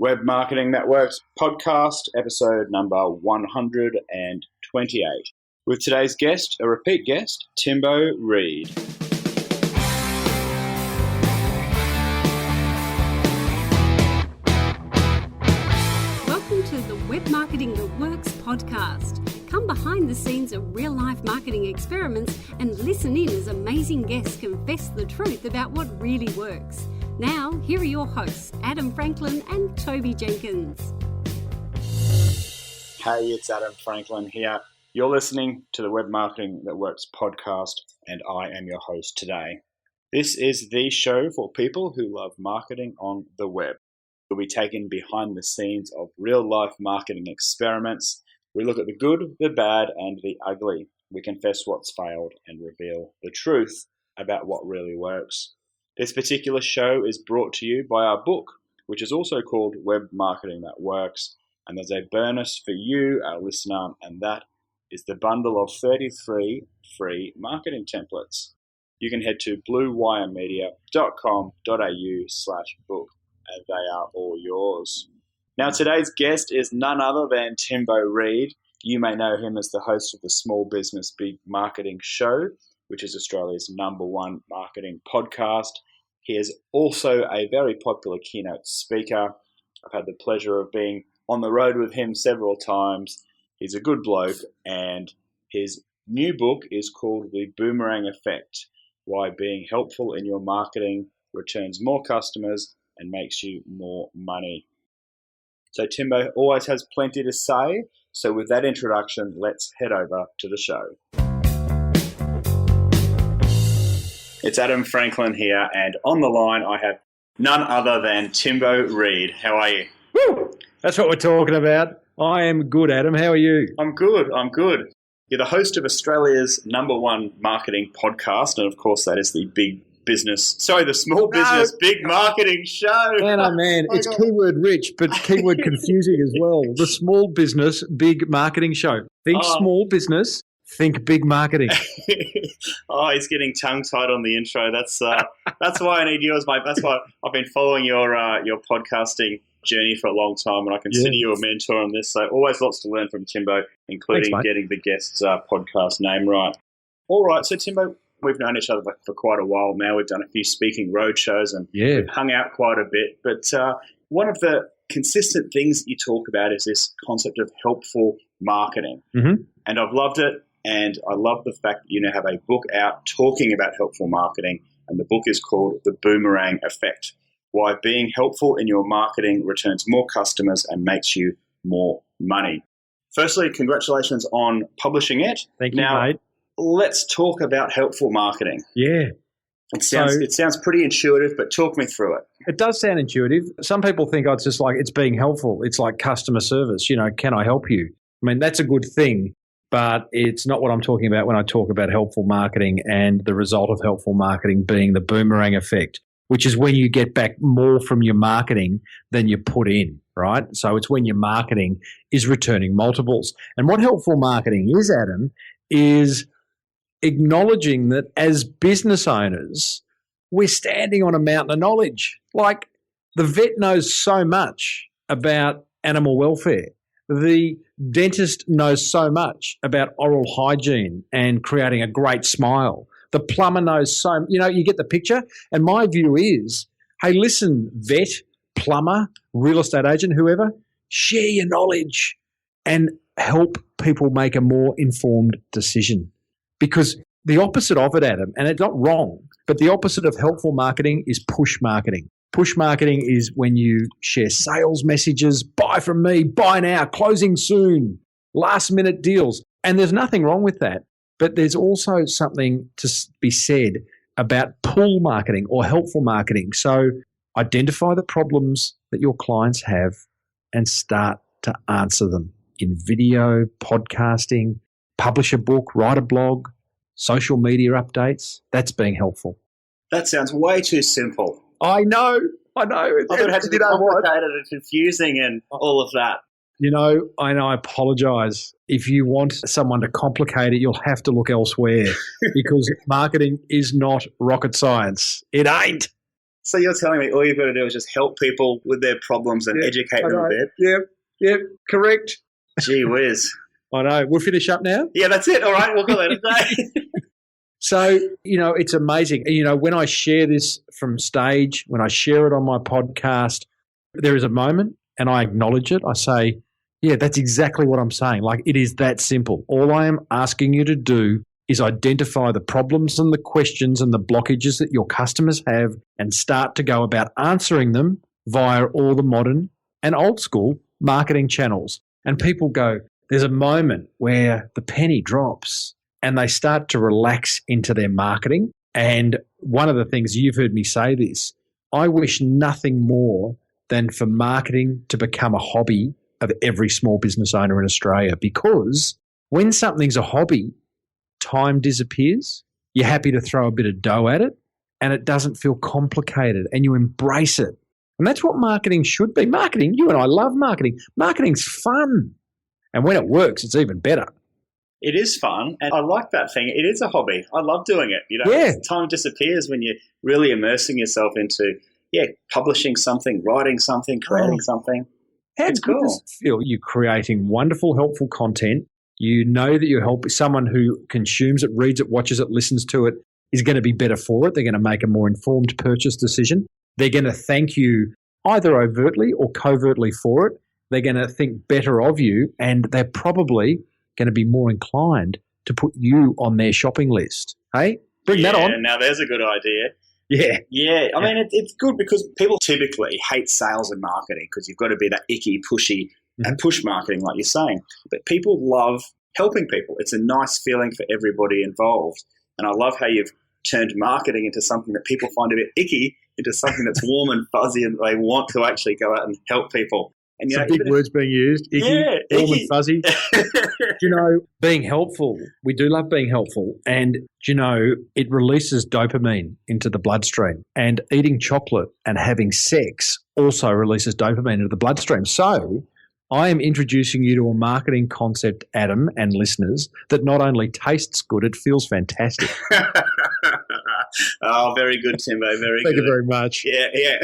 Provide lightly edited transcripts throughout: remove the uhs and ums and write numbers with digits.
Web Marketing That Works podcast, episode number 128. With today's guest, a repeat guest, Timbo Reid. Welcome to the Web Marketing That Works podcast. Come behind the scenes of real-life marketing experiments and listen in as amazing guests confess the truth about what really works. Now, here are your hosts, Adam Franklin and Toby Jenkins. Hey, it's Adam Franklin here. You're listening to the Web Marketing That Works podcast, and I am your host today. This is the show for people who love marketing on the web. We'll be taken behind the scenes of real-life marketing experiments. We look at the good, the bad, and the ugly. We confess what's failed and reveal the truth about what really works. This particular show is brought to you by our book, which is also called Web Marketing That Works. And there's a bonus for you, our listener, and that is the bundle of 33 free marketing templates. You can head to bluewiremedia.com.au/book, and they are all yours. Now, today's guest is none other than Timbo Reid. You may know him as the host of the Small Business Big Marketing Show, which is Australia's #1 marketing podcast. He is also a very popular keynote speaker. I've had the pleasure of being on the road with him several times. He's a good bloke, and his new book is called The Boomerang Effect: Why Being Helpful in Your Marketing Returns More Customers and Makes You More Money. So Timbo always has plenty to say. So with that introduction, let's head over to the show. It's Adam Franklin here, and on the line I have none other than Timbo Reid. How are you? Woo! That's what we're talking about. I am good, Adam. How are you? I'm good. You're the host of Australia's #1 marketing podcast, and of course that is the Small Business Big Marketing Show. Man, it's keyword rich, but keyword confusing as well. The Small Business Big Marketing Show. Think small business, think big marketing. He's getting tongue-tied on the intro. That's why I need yours, mate. That's why I've been following your podcasting journey for a long time, and I consider you a mentor on this. So always lots to learn from Timbo, including getting the guest's podcast name right. All right, so Timbo, we've known each other for quite a while now. We've done a few speaking road shows and we've hung out quite a bit. But one of the consistent things that you talk about is this concept of helpful marketing. Mm-hmm. And I've loved it. And I love the fact that you now have a book out talking about helpful marketing. And the book is called The Boomerang Effect: Why Being Helpful in Your Marketing Returns More Customers and Makes You More Money. Firstly, congratulations on publishing it. Thank you, mate. Let's talk about helpful marketing. Yeah. It sounds pretty intuitive, but talk me through it. It does sound intuitive. Some people think it's just like it's being helpful. It's like customer service. Can I help you? I mean, that's a good thing, but it's not what I'm talking about when I talk about helpful marketing and the result of helpful marketing being the boomerang effect, which is when you get back more from your marketing than you put in, right? So it's when your marketing is returning multiples. And what helpful marketing is, Adam, is acknowledging that as business owners, we're standing on a mountain of knowledge. Like the vet knows so much about animal welfare. The dentist knows so much about oral hygiene and creating a great smile. The plumber knows you get the picture. And my view is, hey, listen, vet, plumber, real estate agent, whoever, share your knowledge and help people make a more informed decision. Because the opposite of it, Adam, and it's not wrong, but the opposite of helpful marketing is push marketing. Push marketing is when you share sales messages, buy from me, buy now, closing soon, last minute deals. And there's nothing wrong with that. But there's also something to be said about pull marketing or helpful marketing. So identify the problems that your clients have and start to answer them in video, podcasting, publish a book, write a blog, social media updates. That's being helpful. That sounds way too simple. I know. I thought it had to be complicated and confusing and all of that. I apologize. If you want someone to complicate it, you'll have to look elsewhere because marketing is not rocket science. It ain't. So you're telling me all you've got to do is just help people with their problems and educate them a bit? Yep, correct. Gee whiz. I know. We'll finish up now? Yeah, that's it. All right, we'll go there today. So, it's amazing. When I share this from stage, when I share it on my podcast, there is a moment and I acknowledge it. I say, yeah, that's exactly what I'm saying. Like, it is that simple. All I am asking you to do is identify the problems and the questions and the blockages that your customers have and start to go about answering them via all the modern and old school marketing channels. And people go, there's a moment where the penny drops and they start to relax into their marketing. And one of the things, you've heard me say this, I wish nothing more than for marketing to become a hobby of every small business owner in Australia, because when something's a hobby, time disappears. You're happy to throw a bit of dough at it and it doesn't feel complicated and you embrace it. And that's what marketing should be. Marketing, you and I love marketing. Marketing's fun. And when it works, it's even better. It is fun. And I like that thing. It is a hobby. I love doing it. Time disappears when you're really immersing yourself into, publishing something, writing something, creating something. How good does it feel? You're creating wonderful, helpful content. You know that you're helping someone who consumes it, reads it, watches it, listens to it, is going to be better for it. They're going to make a more informed purchase decision. They're going to thank you either overtly or covertly for it. They're going to think better of you, and they're probably going to be more inclined to put you on their shopping list. Hey, bring that on. Now there's a good idea. Yeah. I mean, it's good because people typically hate sales and marketing because you've got to be that icky, pushy, and push marketing, like you're saying. But people love helping people. It's a nice feeling for everybody involved. And I love how you've turned marketing into something that people find a bit icky, into something that's warm and fuzzy, and they want to actually go out and help people. And some big words being used. Icky, warm and fuzzy. Being helpful. We do love being helpful. And, it releases dopamine into the bloodstream. And eating chocolate and having sex also releases dopamine into the bloodstream. So I am introducing you to a marketing concept, Adam and listeners, that not only tastes good, it feels fantastic. Oh, very good, Timbo. Very good. Thank you very much. Yeah.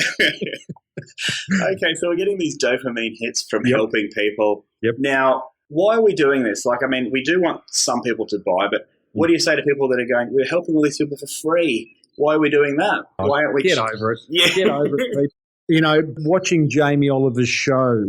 Okay, so we're getting these dopamine hits from helping people. Yep. Now, why are we doing this? We do want some people to buy, but what do you say to people that are going, we're helping all these people for free? Why are we doing that? Why aren't we... Get over it. Yeah. Get over it. Watching Jamie Oliver's show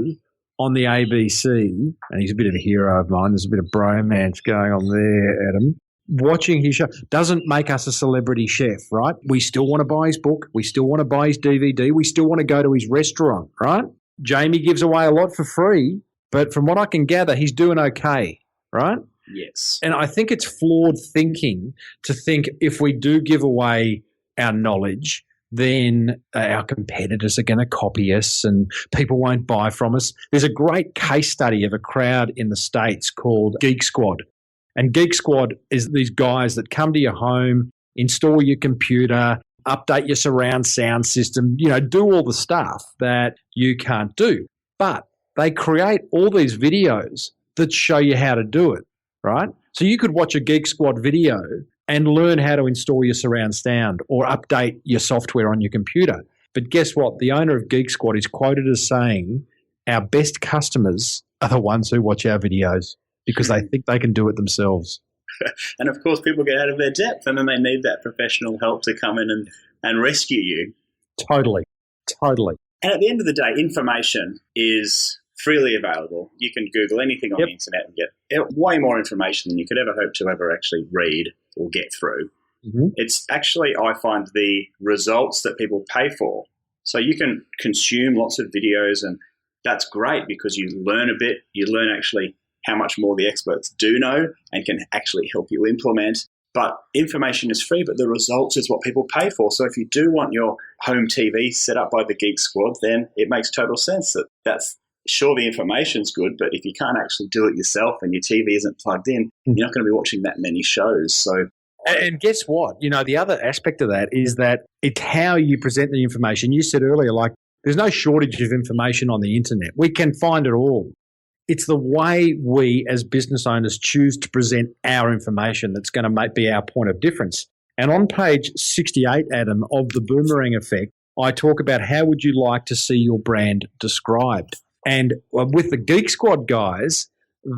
on the ABC, and he's a bit of a hero of mine. There's a bit of bromance going on there, Adam. Watching his show doesn't make us a celebrity chef, right? We still want to buy his book. We still want to buy his DVD. We still want to go to his restaurant, right? Jamie gives away a lot for free, but from what I can gather, he's doing okay, right? Yes. And I think it's flawed thinking to think if we do give away our knowledge, then our competitors are going to copy us and people won't buy from us. There's a great case study of a crowd in the States called Geek Squad. And Geek Squad is these guys that come to your home, install your computer, update your surround sound system, do all the stuff that you can't do. But they create all these videos that show you how to do it, right? So you could watch a Geek Squad video and learn how to install your surround sound or update your software on your computer. But guess what? The owner of Geek Squad is quoted as saying, our best customers are the ones who watch our videos because they think they can do it themselves. And, of course, people get out of their depth and then they need that professional help to come in and rescue you. Totally. And at the end of the day, information is freely available. You can Google anything on the internet and get way more information than you could ever hope to ever actually read or get through. Mm-hmm. It's actually, I find, the results that people pay for. So you can consume lots of videos and that's great because you learn a bit. You learn actually how much more the experts do know and can actually help you implement. But information is free, but the results is what people pay for. So if you do want your home TV set up by the Geek Squad, then it makes total sense that that's sure the information's good, but if you can't actually do it yourself and your TV isn't plugged in, you're not going to be watching that many shows. So, and guess what? The other aspect of that is that it's how you present the information. You said earlier, there's no shortage of information on the internet. We can find it all. It's the way we as business owners choose to present our information that's going to be our point of difference. And on page 68, Adam, of The Boomerang Effect, I talk about how would you like to see your brand described. And with the Geek Squad guys,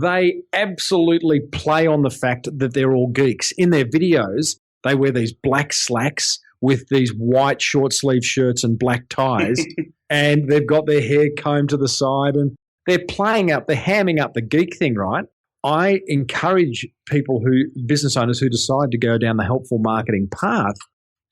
they absolutely play on the fact that they're all geeks. In their videos, they wear these black slacks with these white short sleeve shirts and black ties, and they've got their hair combed to the side, and they're hamming up the geek thing, right? I encourage business owners who decide to go down the helpful marketing path,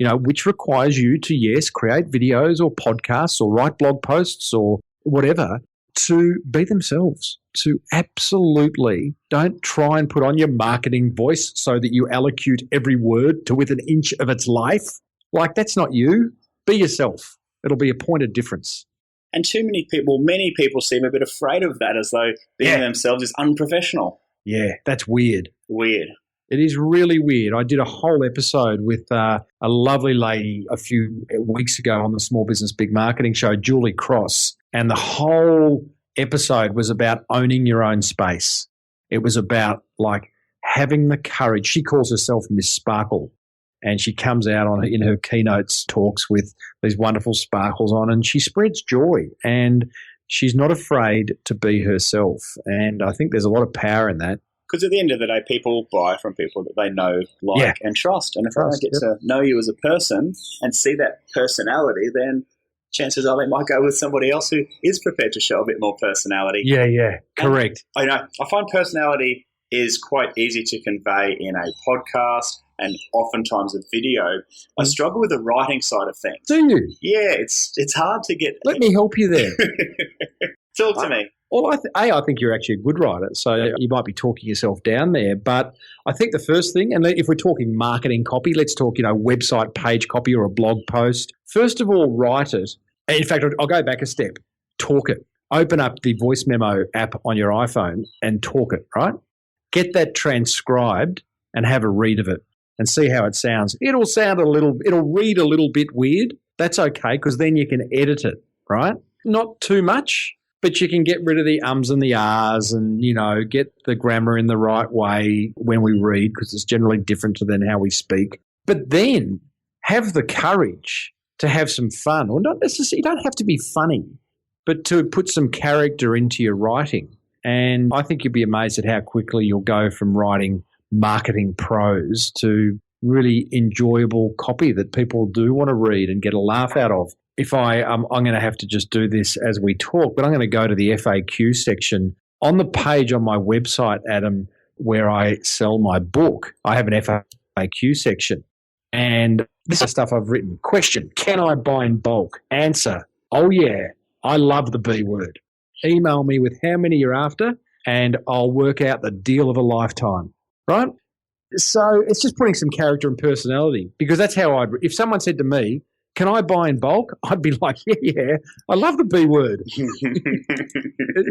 which requires you to, yes, create videos or podcasts or write blog posts or whatever, to be themselves, to absolutely don't try and put on your marketing voice so that you allocute every word to within an inch of its life. Like, that's not you. Be yourself. It'll be a point of difference. And many people seem a bit afraid of that, as though being themselves is unprofessional. Yeah, that's weird. Weird. It is really weird. I did a whole episode with a lovely lady a few weeks ago on the Small Business Big Marketing Show, Julie Cross, and the whole episode was about owning your own space. It was about, like, having the courage. She calls herself Miss Sparkle, and she comes out in her keynotes talks with these wonderful sparkles on, and she spreads joy, and she's not afraid to be herself. And I think there's a lot of power in that. Because at the end of the day, people buy from people that they know, like, and trust. And if they don't get to know you as a person and see that personality, then chances are they might go with somebody else who is prepared to show a bit more personality. Yeah, correct. And I find personality is quite easy to convey in a podcast and oftentimes a video. I struggle with the writing side of things. Do you? Yeah, it's hard to get. Let me help you there. Talk to me. Well, I think you're actually a good writer, so you might be talking yourself down there. But I think the first thing, and if we're talking marketing copy, let's talk, website page copy or a blog post. First of all, write it. In fact, I'll go back a step. Talk it. Open up the voice memo app on your iPhone and talk it, right? Get that transcribed and have a read of it and see how it sounds. It'll read a little bit weird. That's okay, because then you can edit it, right? Not too much, but you can get rid of the ums and the ahs and, get the grammar in the right way when we read, because it's generally different than how we speak. But then have the courage to have some fun, or not necessarily, you don't have to be funny, but to put some character into your writing. And I think you'll be amazed at how quickly you'll go from writing marketing prose to really enjoyable copy that people do want to read and get a laugh out of. If I'm going to have to just do this as we talk, but I'm going to go to the FAQ section. On the page on my website, Adam, where I sell my book, I have an FAQ section. And this is stuff I've written. Question, can I buy in bulk? Answer, oh yeah, I love the B word. Email me with how many you're after and I'll work out the deal of a lifetime, right? So it's just putting some character and personality, because that's how if someone said to me, can I buy in bulk? I'd be like, yeah, I love the B word.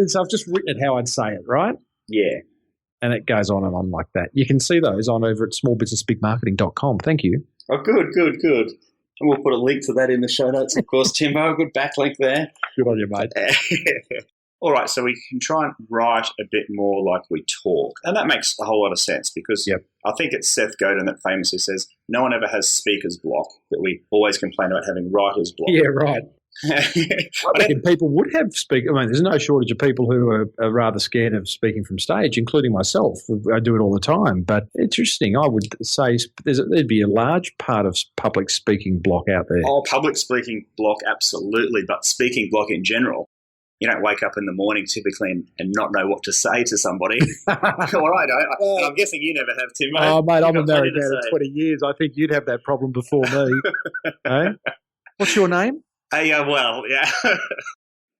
So I've just written it how I'd say it, right? Yeah. And it goes on and on like that. You can see those on over at smallbusinessbigmarketing.com. Thank you. Oh, good. And we'll put a link to that in the show notes, of course, Timbo. Good backlink there. Good on you, mate. All right, so we can try and write a bit more like we talk. And that makes a whole lot of sense, because I think it's Seth Godin that famously says, no one ever has speaker's block, that we always complain about having writer's block. Yeah, right. I reckon people would have there's no shortage of people who are rather scared of speaking from stage, including myself. I do it all the time. But interesting, I would say there'd be a large part of public speaking block out there. Oh, public speaking block, absolutely. But speaking block in general. You don't wake up in the morning typically and not know what to say to somebody. All right, I'm guessing you never have, Tim. Oh, mate, I'm a married man of 20 years. I think you'd have that problem before me. Hey? What's your name? Well, yeah.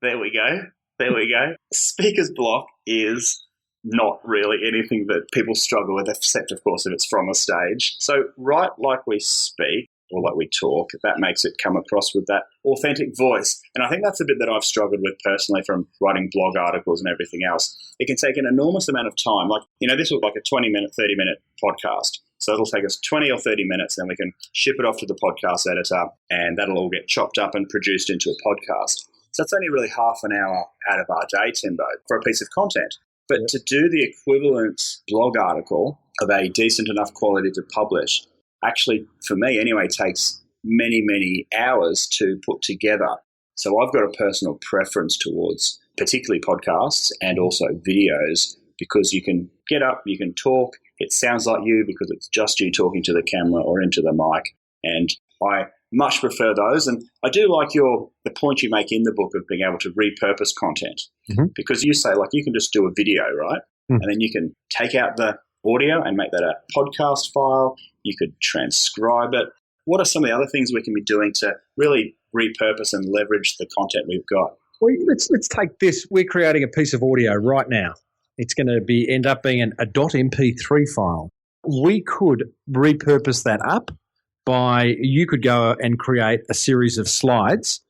There we go. Speaker's block is not really anything that people struggle with, except, of course, if it's from a stage. So write like we speak, or like we talk, that makes it come across with that authentic voice. And I think that's a bit that I've struggled with personally from writing blog articles and everything else. It can take an enormous amount of time. Like, this was like a 20-minute, 30-minute podcast. So it'll take us 20 or 30 minutes, then we can ship it off to the podcast editor, and that'll all get chopped up and produced into a podcast. So it's only really half an hour out of our day, Timbo, for a piece of content. But to do the equivalent blog article of a decent enough quality to publish, actually, for me anyway, takes many, many hours to put together. So I've got a personal preference towards particularly podcasts and also videos, because you can get up, you can talk, it sounds like you because it's just you talking to the camera or into the mic. And I much prefer those. And I do like the point you make in the book of being able to repurpose content, because you say, like, you can just do a video, right? And then you can take out the audio and make that a podcast file. You could transcribe it. What are some of the other things we can be doing to really repurpose and leverage the content we've got? Well, let's take this. We're creating a piece of audio right now. It's going to end up being a .mp3 file. We could repurpose that up you could go and create a series of slides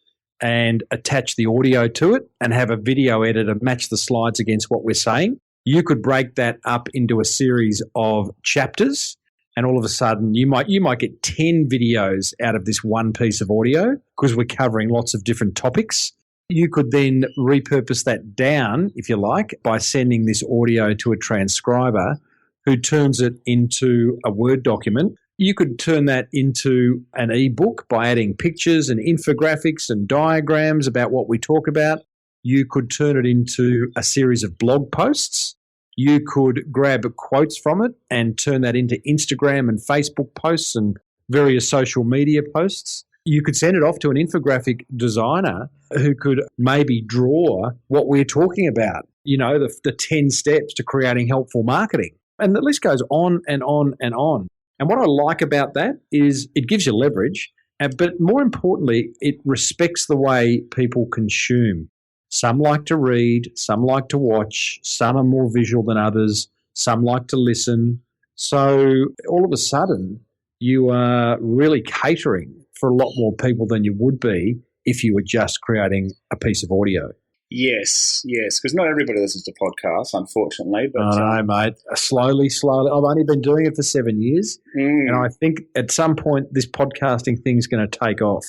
and attach the audio to it and have a video editor match the slides against what we're saying. You could break that up into a series of chapters, and all of a sudden you might get 10 videos out of this one piece of audio, because we're covering lots of different topics. You could then repurpose that down, if you like, by sending this audio to a transcriber who turns it into a Word document. You could turn that into an ebook by adding pictures and infographics and diagrams about what we talk about. You could turn it into a series of blog posts. You could grab quotes from it and turn that into Instagram and Facebook posts and various social media posts. You could send it off to an infographic designer who could maybe draw what we're talking about, the 10 steps to creating helpful marketing. And the list goes on and on and on. And what I like about that is it gives you leverage, but more importantly, it respects the way people consume. Some like to read, some like to watch, some are more visual than others, some like to listen. So all of a sudden, you are really catering for a lot more people than you would be if you were just creating a piece of audio. Yes, because not everybody listens to podcasts, unfortunately. But no, mate. Slowly. I've only been doing it for 7 years, and I think at some point this podcasting thing's going to take off.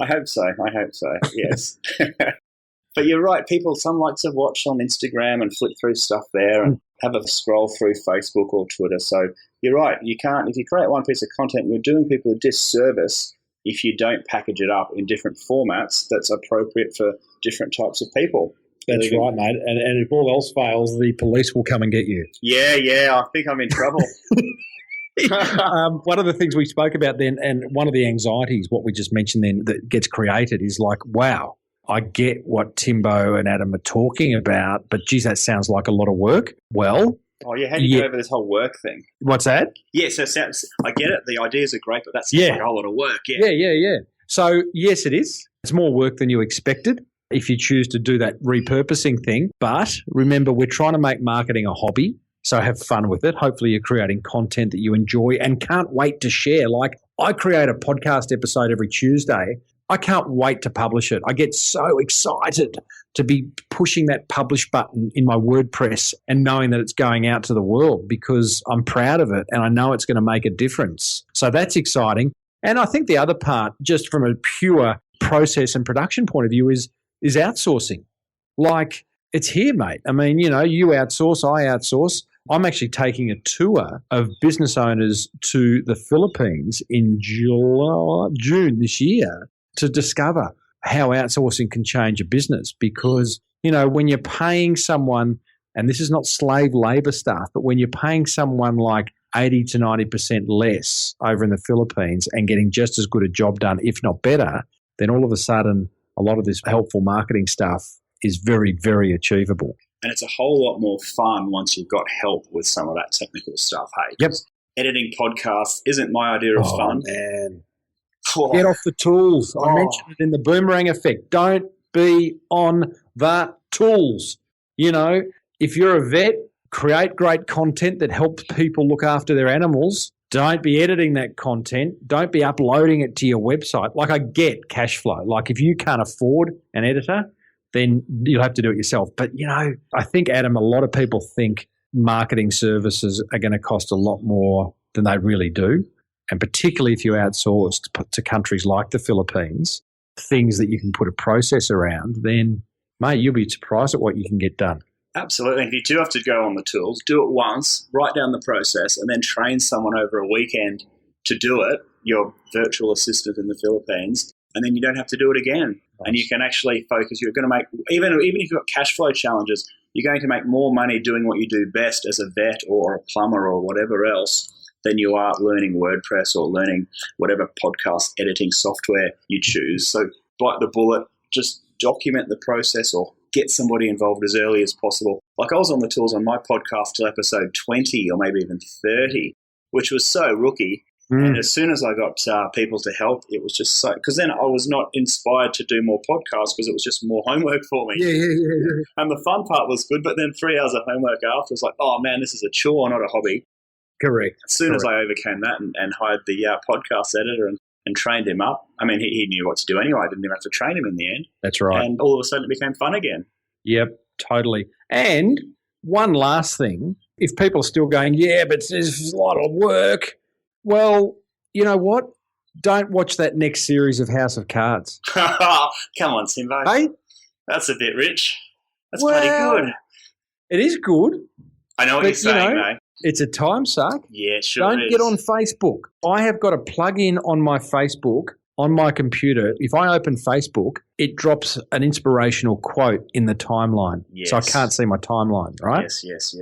I hope so, yes. But you're right, some like to watch on Instagram and flick through stuff there and have a scroll through Facebook or Twitter. So you're right, if you create one piece of content, you're doing people a disservice if you don't package it up in different formats that's appropriate for different types of people. That's right, mate. And if all else fails, the police will come and get you. Yeah, I think I'm in trouble. One of the things we spoke about then, and one of the anxieties, what we just mentioned then, that gets created is like, wow, I get what Timbo and Adam are talking about, but geez, that sounds like a lot of work. Well, how do you get over this whole work thing? What's that? Yeah, so I get it. The ideas are great, but that's like a whole lot of work. Yeah. So, yes, it is. It's more work than you expected if you choose to do that repurposing thing. But remember, we're trying to make marketing a hobby, so have fun with it. Hopefully you're creating content that you enjoy and can't wait to share. Like, I create a podcast episode every Tuesday. I can't wait to publish it. I get so excited to be pushing that publish button in my WordPress and knowing that it's going out to the world, because I'm proud of it and I know it's going to make a difference. So that's exciting. And I think the other part, just from a pure process and production point of view, is outsourcing. Like, it's here, mate. I mean, you outsource, I outsource. I'm actually taking a tour of business owners to the Philippines in June this year to discover how outsourcing can change a business. Because, when you're paying someone, and this is not slave labor stuff, but when you're paying someone like 80 to 90% less over in the Philippines and getting just as good a job done, if not better, then all of a sudden a lot of this helpful marketing stuff is very, very achievable. And it's a whole lot more fun once you've got help with some of that technical stuff, hey? Yep. Editing podcasts isn't my idea of fun. Man. Get off the tools. I mentioned it in the boomerang effect. Don't be on the tools. If you're a vet, create great content that helps people look after their animals. Don't be editing that content. Don't be uploading it to your website. Like, I get cash flow. Like, if you can't afford an editor, then you'll have to do it yourself. But, I think, Adam, a lot of people think marketing services are going to cost a lot more than they really do. And particularly if you outsource to countries like the Philippines, things that you can put a process around, then, mate, you'll be surprised at what you can get done. Absolutely. If you do have to go on the tools, do it once, write down the process, and then train someone over a weekend to do it. your virtual assistant in the Philippines, and then you don't have to do it again. Nice. And you can actually focus. You're going to make, even if you've got cash flow challenges, you're going to make more money doing what you do best as a vet or a plumber or whatever else than you are learning WordPress or learning whatever podcast editing software you choose. So bite the bullet, just document the process or get somebody involved as early as possible. Like I was on the tools on my podcast till episode 20 or maybe even 30, which was so rookie. And as soon as I got people to help, it was just so, because then I was not inspired to do more podcasts because it was just more homework for me. Yeah. And the fun part was good, but then 3 hours of homework after was like, oh man, this is a chore, not a hobby. Correct. As soon as I overcame that and hired the podcast editor and trained him up, I mean, he knew what to do anyway. I didn't even have to train him in the end. That's right. And all of a sudden it became fun again. Yep, totally. And one last thing, if people are still going, yeah, but there's a lot of work, well, you know what? Don't watch that next series of House of Cards. Come on, Timbo. Hey? That's a bit rich. That's pretty good. It is good. I know what you're saying, mate. It's a time suck. Yeah, sure. Don't get on Facebook. I have got a plug-in on my Facebook on my computer. If I open Facebook, it drops an inspirational quote in the timeline. Yes. So I can't see my timeline, right? Yes.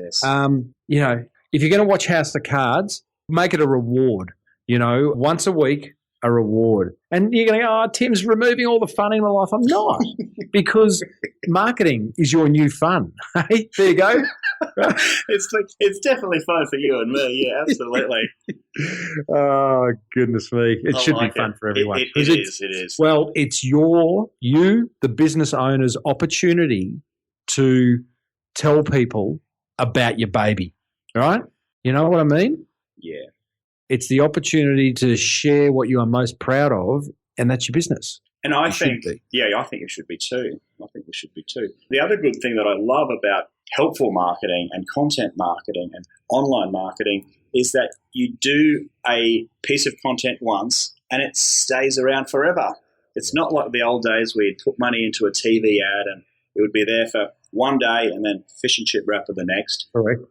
You know, if you're going to watch House of Cards, make it a reward. You know, once a week, a reward. And you're going, oh, Tim's removing all the fun in my life. I'm not, because marketing is your new fun. Hey, there you go. It's definitely fun for you and me. Yeah, absolutely. Oh, goodness me. It should be fun for everyone. It is. Well, it's you, the business owner's opportunity to tell people about your baby, right? You know what I mean? Yeah. It's the opportunity to share what you are most proud of, and that's your business. And I think it should be too. The other good thing that I love about helpful marketing and content marketing and online marketing is that you do a piece of content once and it stays around forever. It's not like the old days where you'd put money into a TV ad and it would be there for one day and then fish and chip wrapper the next. Correct.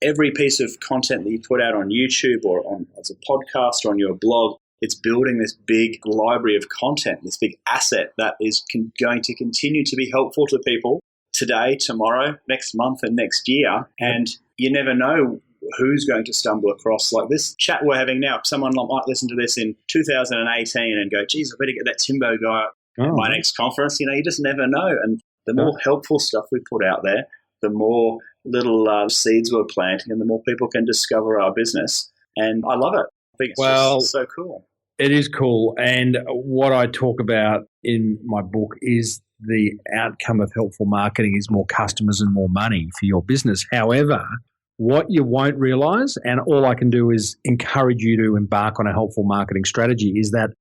Every piece of content that you put out on YouTube or as a podcast or on your blog, it's building this big library of content, this big asset that is going to continue to be helpful to people today, tomorrow, next month, and next year. And you never know who's going to stumble across, like this chat we're having now. Someone might listen to this in 2018 and go, geez, I better get that Timbo guy at my next conference. You know, you just never know. And the more helpful stuff we put out there, the more little seeds we're planting and the more people can discover our business. And I love it. I think it's just so cool. It is cool. And what I talk about in my book is the outcome of helpful marketing is more customers and more money for your business. However, what you won't realize, and all I can do is encourage you to embark on a helpful marketing strategy, is that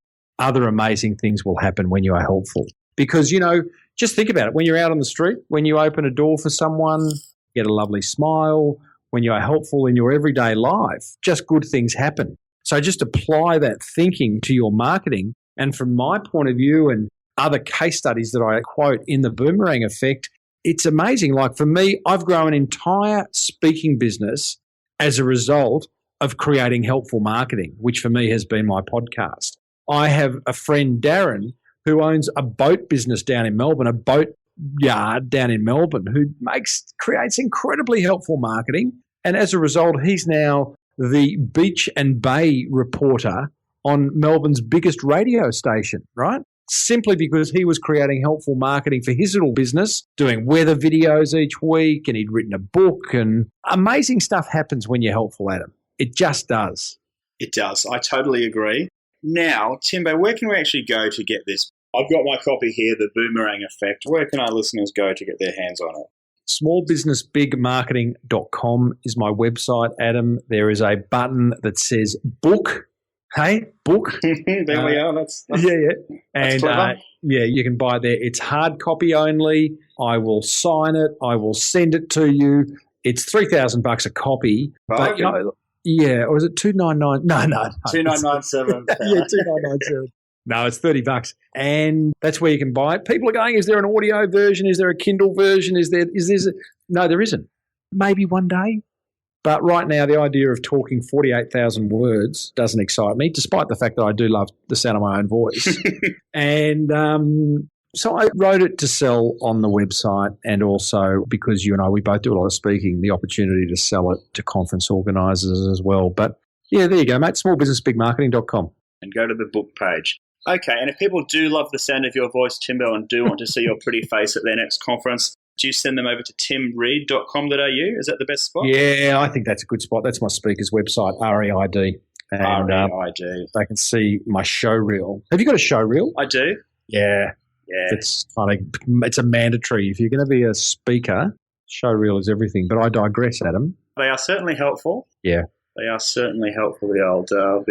other amazing things will happen when you are helpful. Because, you know, just think about it. When you're out on the street, when you open a door for someone, get a lovely smile. When you are helpful in your everyday life, just good things happen. So just apply that thinking to your marketing. And from my point of view and other case studies that I quote in the Boomerang Effect, it's amazing. Like for me, I've grown an entire speaking business as a result of creating helpful marketing, which for me has been my podcast. I have a friend, Darren, who owns a boat business down in Melbourne, a boat yard down in Melbourne, who creates incredibly helpful marketing. And as a result, he's now the beach and bay reporter on Melbourne's biggest radio station, right? Simply because he was creating helpful marketing for his little business, doing weather videos each week, and he'd written a book, and amazing stuff happens when you're helpful, Adam. It just does. It does. I totally agree. Now, Timbo, where can we actually go to get this? I've got my copy here, The Boomerang Effect. Where can our listeners go to get their hands on it? Smallbusinessbigmarketing.com is my website, Adam. There is a button that says book. Hey, book. There we are. That's yeah. That's And you can buy it there. It's hard copy only. I will sign it. I will send it to you. It's $3,000 a copy. But, or is it $299? No. $2,997. Yeah, $2,997. No, it's $30, and that's where you can buy it. People are going, is there an audio version? Is there a Kindle version? No, there isn't. Maybe one day. But right now, the idea of talking 48,000 words doesn't excite me, despite the fact that I do love the sound of my own voice. And so I wrote it to sell on the website, and also because you and I, we both do a lot of speaking, the opportunity to sell it to conference organisers as well. But yeah, there you go, mate, smallbusinessbigmarketing.com. And go to the book page. Okay, and if people do love the sound of your voice, Timbo, and do want to see your pretty face at their next conference, do you send them over to timreid.com.au? Is that the best spot? Yeah, I think that's a good spot. That's my speaker's website, REID. And REID. they can see my show reel. Have you got a show reel? I do. Yeah. It's funny. It's a mandatory. If you're going to be a speaker, show reel is everything. But I digress, Adam. They are certainly helpful. Yeah. They are certainly helpful, the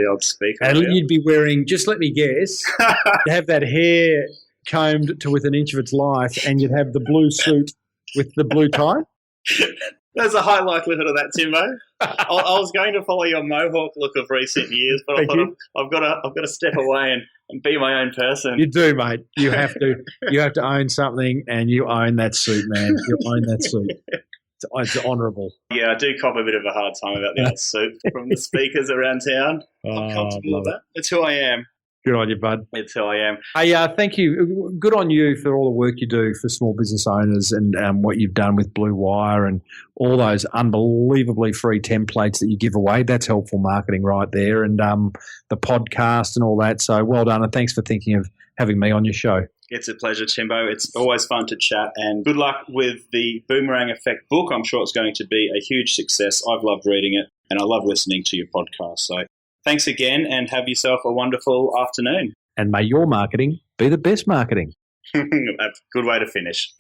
old speaker. And you'd be wearing, just let me guess, you'd have that hair combed to within an inch of its life, and you'd have the blue suit with the blue tie. There's a high likelihood of that, Timbo. I was going to follow your mohawk look of recent years, but I thought I've got to step away and be my own person. You do, mate. You have to. You have to own something, and you own that suit, man. You own that suit. It's honourable. Yeah, I do cop a bit of a hard time about the old suit from the speakers around town. I'm comfortable with that. It's who I am. Good on you, bud. It's who I am. Hey, thank you. Good on you for all the work you do for small business owners, and what you've done with Bluewire and all those unbelievably free templates that you give away. That's helpful marketing right there, and the podcast and all that. So well done, and thanks for thinking of having me on your show. It's a pleasure, Timbo. It's always fun to chat, and good luck with the Boomerang Effect book. I'm sure it's going to be a huge success. I've loved reading it, and I love listening to your podcast. So thanks again, and have yourself a wonderful afternoon. And may your marketing be the best marketing. That's a good way to finish.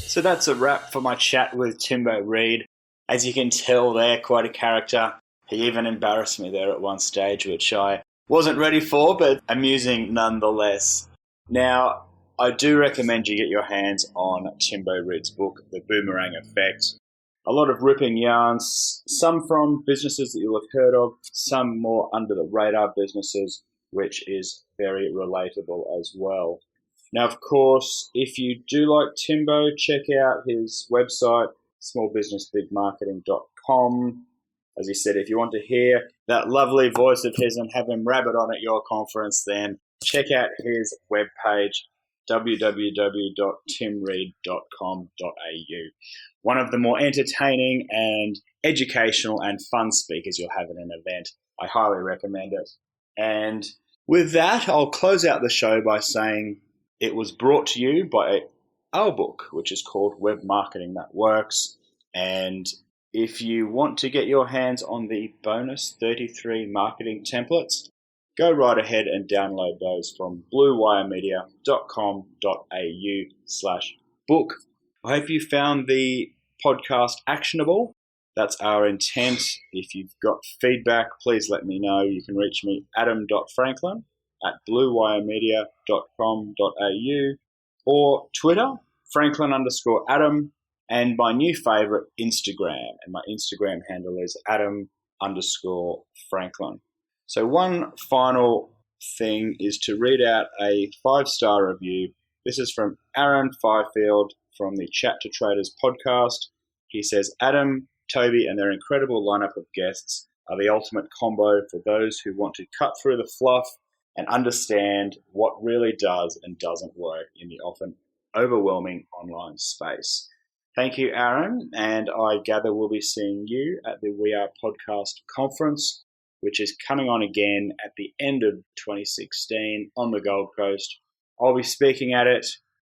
So that's a wrap for my chat with Timbo Reid. As you can tell there, quite a character. He even embarrassed me there at one stage, which I wasn't ready for, but amusing nonetheless. Now, I do recommend you get your hands on Timbo Reid's book, The Boomerang Effect. A lot of ripping yarns, some from businesses that you'll have heard of, some more under-the-radar businesses, which is very relatable as well. Now, of course, if you do like Timbo, check out his website, smallbusinessbigmarketing.com. As he said, if you want to hear that lovely voice of his and have him rabbit on at your conference, then check out his webpage, www.timreid.com.au. One of the more entertaining and educational and fun speakers you'll have at an event. I highly recommend it. And with that, I'll close out the show by saying it was brought to you by our book, which is called Web Marketing That Works. And if you want to get your hands on the bonus 33 marketing templates, go right ahead and download those from bluewiremedia.com.au/book. I hope you found the podcast actionable. That's our intent. If you've got feedback, please let me know. You can reach me, adam.franklin@bluewiremedia.com.au, or Twitter, Franklin_Adam, and my new favourite, Instagram. And my Instagram handle is Adam_Franklin. So one final thing is to read out a 5-star review. This is from Aaron Fifield from the Chat to Traders podcast. He says, Adam, Toby, and their incredible lineup of guests are the ultimate combo for those who want to cut through the fluff and understand what really does and doesn't work in the often overwhelming online space. Thank you, Aaron, and I gather we'll be seeing you at the We Are Podcast conference, which is coming on again at the end of 2016 on the Gold Coast. I'll be speaking at it,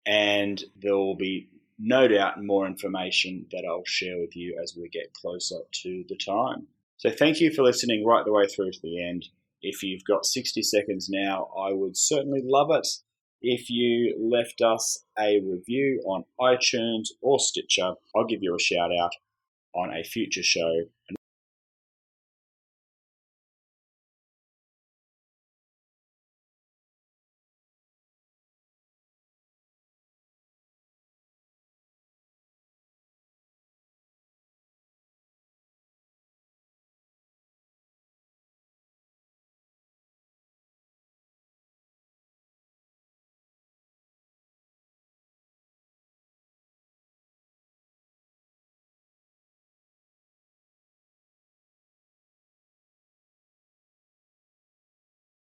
and there will be no doubt more information that I'll share with you as we get closer to the time. So thank you for listening right the way through to the end. If you've got 60 seconds now, I would certainly love it if you left us a review on iTunes or Stitcher. I'll give you a shout out on a future show.